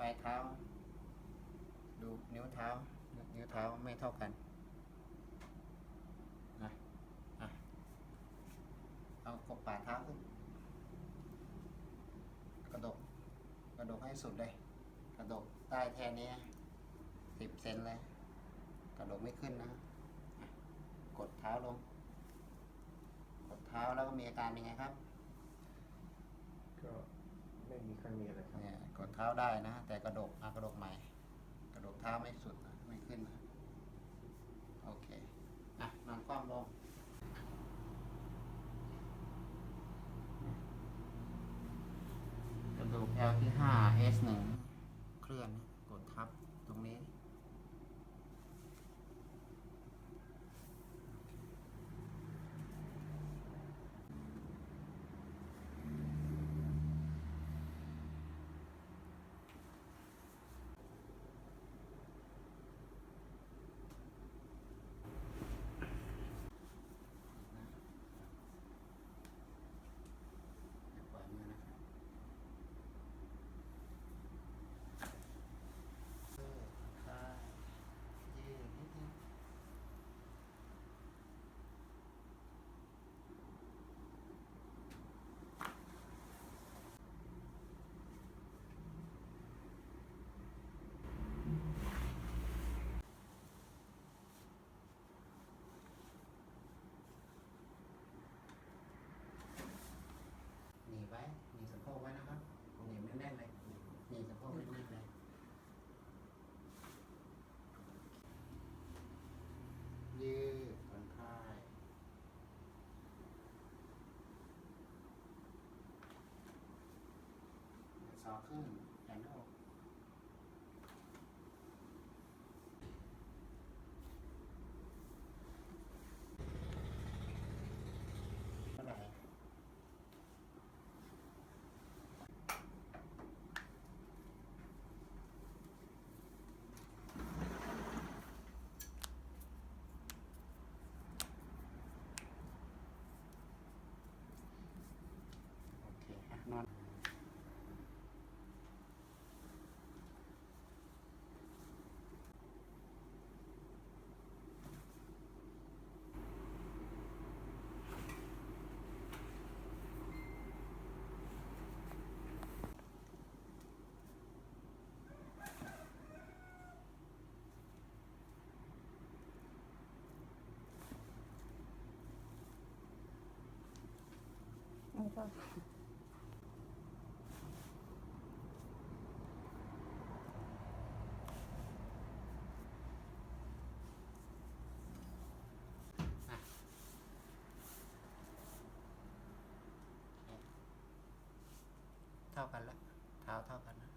ลายเท้าดูนิ้วเท้าไม่เท่ากันนะเอากบฝ่าเท้าขึ้นกระดกให้สุดเลยกระดกใต้แค่นี้10 เซนเลยกระดกไม่ขึ้นนะกดเท้าลงกดเท้าแล้วก็มีอาการยังไงครับก็ไม่มีค่อยมีอะไรครับเนี่ยกดเท้าได้นะแต่กระดกใหม่กระดกเท้าไม่สุดนะไม่ขึ้นนะโอเคนอนคว่ำลงกระดูก L ที่ 5 S 1เคลื่อนกดทับตรงนี้ปล่อยมือนะครับขายืดนิดนึงหนีบไว้หนีบสะโพกไว้นะครับหนีบแน่นๆเลยหนีบสะโพกแน่นๆเลยยืดผ่อนคลายศอกขึ้นแขนอกเท่าไหร่โอเคนอนไม่ก็เท่ากันแล้วเท้าเท่ากันนะ